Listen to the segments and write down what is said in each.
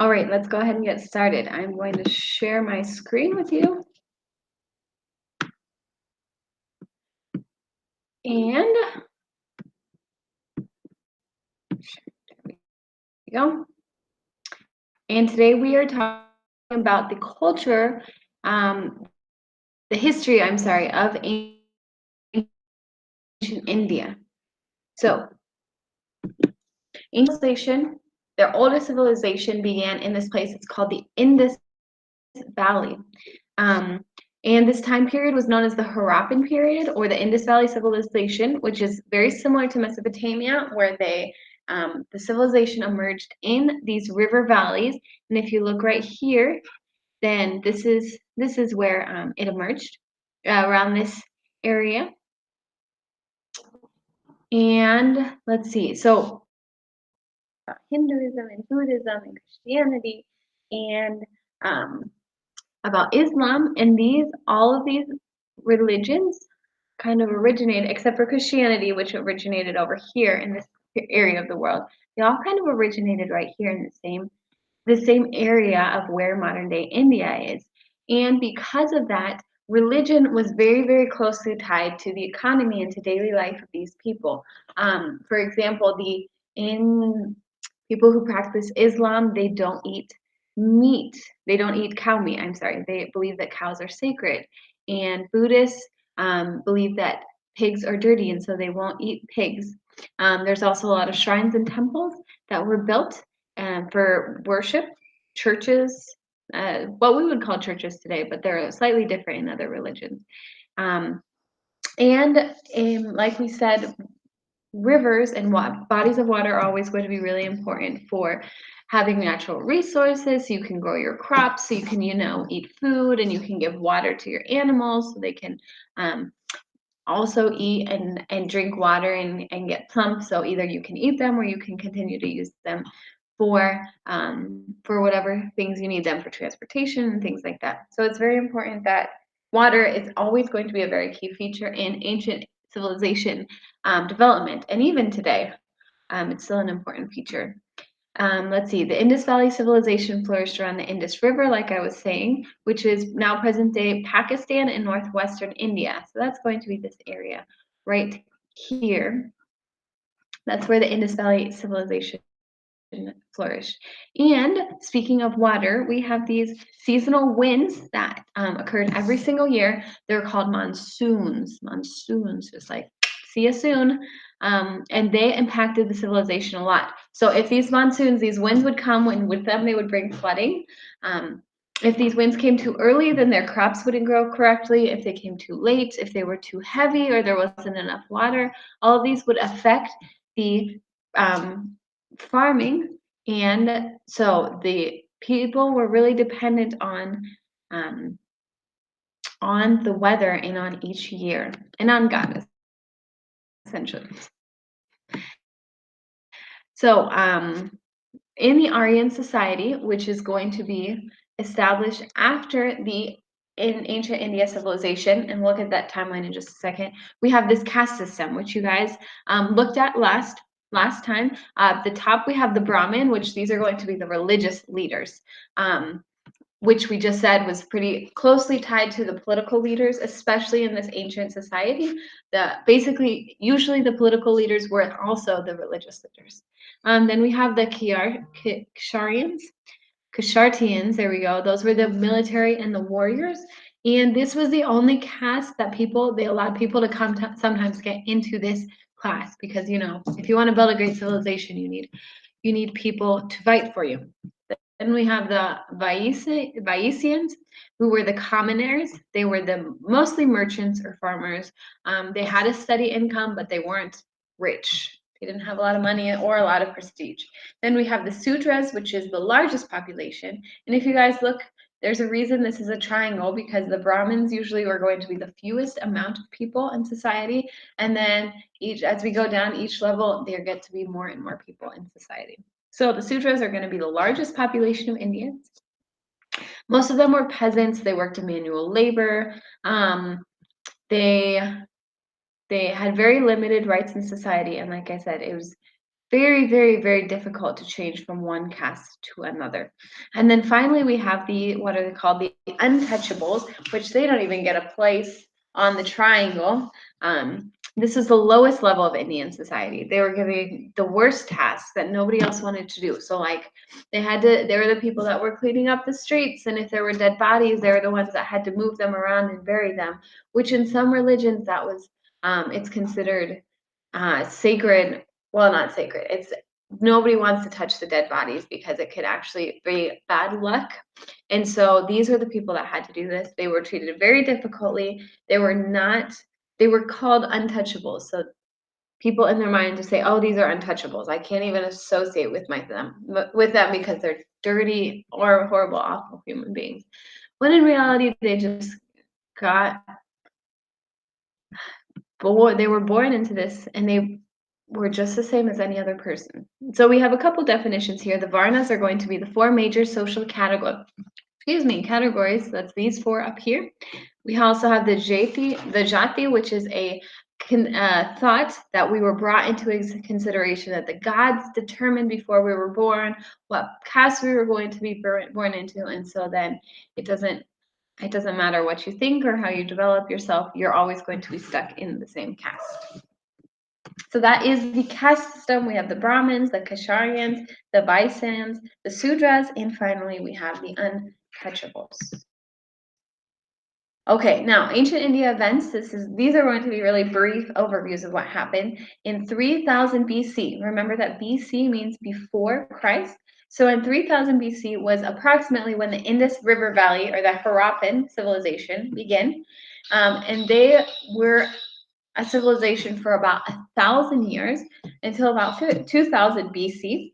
All right, let's go ahead and get started. I'm going to share my screen with you. And there we go. And today we are talking about the culture, the history, of ancient India. So, ancient civilization, their oldest civilization began in this place. It's called the Indus Valley. And this time period was known as the Harappan period or the Indus Valley Civilization, which is very similar to Mesopotamia, where the civilization emerged in these river valleys. And if you look right here, then this is where it emerged around this area. And let's see, so Hinduism and Buddhism and Christianity and about Islam, and all of these religions kind of originated, except for Christianity, which originated over here in this area of the world. They all kind of originated right here in the same area of where modern day India is. And because of that, religion was very, very closely tied to the economy and to daily life of these people. For example, people who practice Islam, they don't eat meat. They don't eat cow meat. I'm sorry. They believe that cows are sacred. And Buddhists believe that pigs are dirty, and so they won't eat pigs. There's also a lot of shrines and temples that were built for worship. Churches, what we would call churches today, but they're slightly different in other religions. And like we said, rivers and bodies of water are always going to be really important for having natural resources so you can grow your crops, so you can eat food, and you can give water to your animals so they can also eat and drink water and get plump. So either you can eat them or you can continue to use them for whatever things you need them for transportation and things like that. So it's very important that water is always going to be a very key feature in ancient civilization development, and even today, it's still an important feature. Let's see, the Indus Valley Civilization flourished around the Indus River, like I was saying, which is now present day Pakistan and northwestern India. So that's going to be this area right here. That's where the Indus Valley Civilization flourished. And speaking of water, we have these seasonal winds that occurred every single year. They're called monsoons. Monsoons, just like see you soon. And they impacted the civilization a lot. So if these monsoons, these winds would come, and with them they would bring flooding. If these winds came too early, then their crops wouldn't grow correctly. If they came too late, if they were too heavy or there wasn't enough water, all of these would affect the farming. And so the people were really dependent on the weather and on each year and on God, essentially. So in the Aryan society, which is going to be established after in ancient India civilization, and we'll look at that timeline in just a second, we have this caste system, which you guys looked at last time. At the top, we have the Brahmin, which these are going to be the religious leaders, which we just said was pretty closely tied to the political leaders, especially in this ancient society. Basically, usually the political leaders were also the religious leaders. Then we have the Kshatriyans, there we go. Those were the military and the warriors. And this was the only caste that they allowed people to sometimes get into this class, because if you want to build a great civilization, you need people to fight for you. Then we have the Vaisians, who were the commoners. They were mostly merchants or farmers. They had a steady income, but they weren't rich. They didn't have a lot of money or a lot of prestige. Then we have the Sudras, which is the largest population. And if you guys look, there's a reason this is a triangle, because the Brahmins usually are going to be the fewest amount of people in society. And then as we go down each level, there get to be more and more people in society. So the Sudras are going to be the largest population of Indians. Most of them were peasants. They worked in manual labor. They had very limited rights in society, and like I said, it was very, very, very difficult to change from one caste to another. And then finally, we have the, what are they called? The untouchables, which they don't even get a place on the triangle. This is the lowest level of Indian society. They were giving the worst tasks that nobody else wanted to do. So, like, they were the people that were cleaning up the streets. And if there were dead bodies, they were the ones that had to move them around and bury them, which in some religions, that was, it's considered sacred. Well, not sacred. It's nobody wants to touch the dead bodies because it could actually be bad luck. And so these are the people that had to do this. They were treated very difficultly. They were not, they were called untouchables. So people in their mind just say, "Oh, these are untouchables. I can't even associate with them because they're dirty or horrible, awful human beings." When in reality, they just got born. They were born into this, and they were just the same as any other person. So we have a couple definitions here. The Varnas are going to be the four major social categories. That's these four up here. We also have the jati, which is a thought that we were brought into consideration, that the gods determined before we were born what caste we were going to be born into, and so then it doesn't matter what you think or how you develop yourself, you're always going to be stuck in the same caste. So that is the caste system. We have the Brahmins, the Kshatriyas, the Vaisyas, the Sudras, and finally we have the untouchables. Okay, now ancient India events. These are going to be really brief overviews of what happened in 3000 BC. Remember that BC means before Christ. So in 3000 BC was approximately when the Indus River Valley, or the Harappan civilization, began, and they were a civilization for about 1,000 years until about 2000 BC.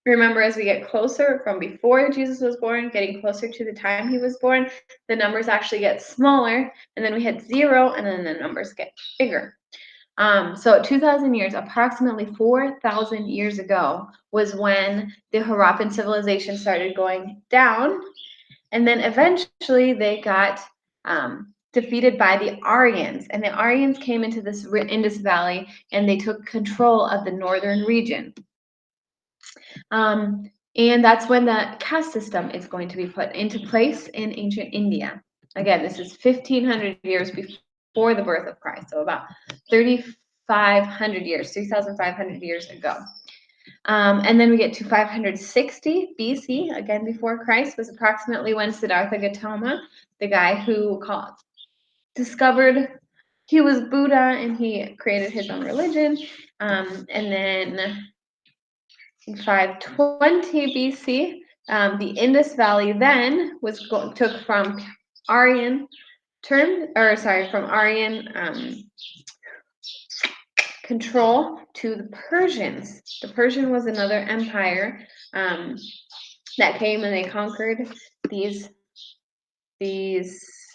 Remember, as we get closer from before Jesus was born, getting closer to the time he was born, the numbers actually get smaller, and then we hit 0, and then the numbers get bigger. So 2,000 years, approximately 4,000 years ago, was when the Harappan civilization started going down, and then eventually they got defeated by the Aryans, and the Aryans came into this Indus Valley, and they took control of the northern region. And that's when the caste system is going to be put into place in ancient India. Again, this is 1,500 years before the birth of Christ, so about 3,500 years, 3,500 years ago. And then we get to 560 BC, again before Christ, was approximately when Siddhartha Gautama, the guy who discovered he was Buddha and he created his own religion. And then in 520 BC, the Indus Valley then took from Aryan control to the Persians. The Persian was another empire that came, and they conquered these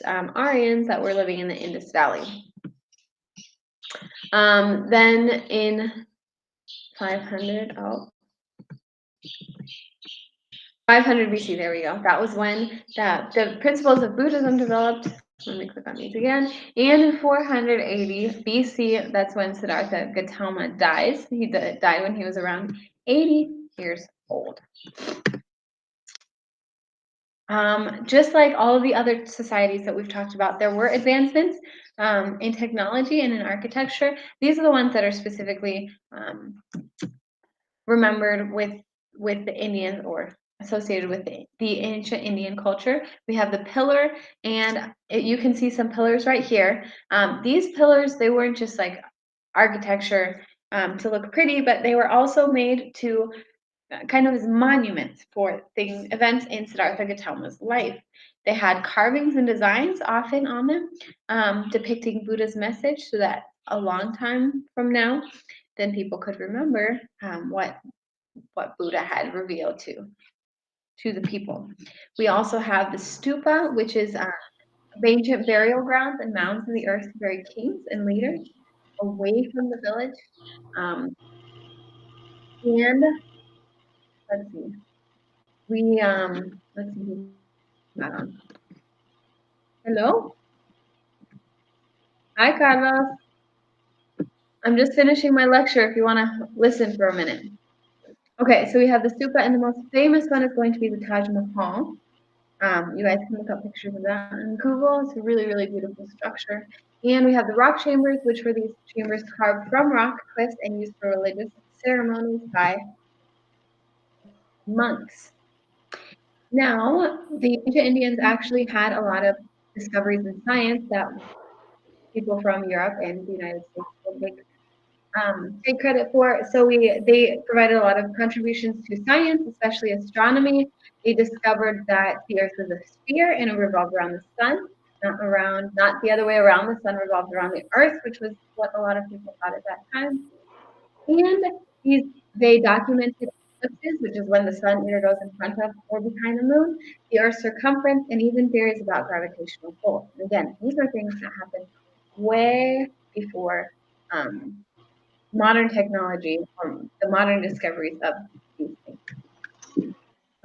Aryans that were living in the Indus Valley. Then in 500 BC, there we go. That was when the principles of Buddhism developed. Let me click on these again. And in 480 BC, that's when Siddhartha Gautama dies. He died when he was around 80 years old. Just like all of the other societies that we've talked about, there were advancements in technology and in architecture. These are the ones that are specifically remembered with the Indian, or associated with the ancient Indian culture. We have the pillar, and you can see some pillars right here. These pillars, they weren't just like architecture to look pretty, but they were also made to kind of as monuments for events in Siddhartha Gautama's life. They had carvings and designs often on them depicting Buddha's message, so that a long time from now, then people could remember what Buddha had revealed to the people. We also have the stupa, which is ancient burial grounds and mounds in the earth to bury kings and leaders away from the village. And let's see, let's see who's not on. Hello, hi Carlos. I'm just finishing my lecture. If you want to listen for a minute. Okay, so we have the stupa, and the most famous one is going to be the Taj Mahal. You guys can look up pictures of that on Google. It's a really, really beautiful structure. And we have the rock chambers, which were these chambers carved from rock cliffs and used for religious ceremonies by monks. Now, the ancient Indians actually had a lot of discoveries in science that people from Europe and the United States will take credit for. So they provided a lot of contributions to science, especially astronomy. They discovered that the Earth was a sphere and it revolved around the sun, not the other way around. The sun revolved around the Earth, which was what a lot of people thought at that time. And they documented eclipses, which is when the sun either goes in front of or behind the moon, the Earth's circumference, and even theories about gravitational pull. And again, these are things that happened way before um, modern technology or the modern discoveries of these things.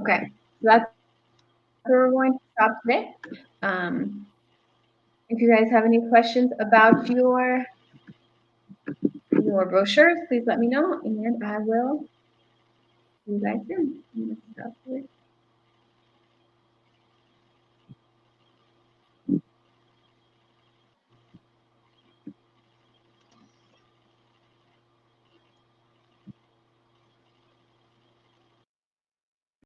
Okay, so that's where we're going to stop today. Um, if you guys have any questions about your brochures, please let me know, and I will see you guys soon.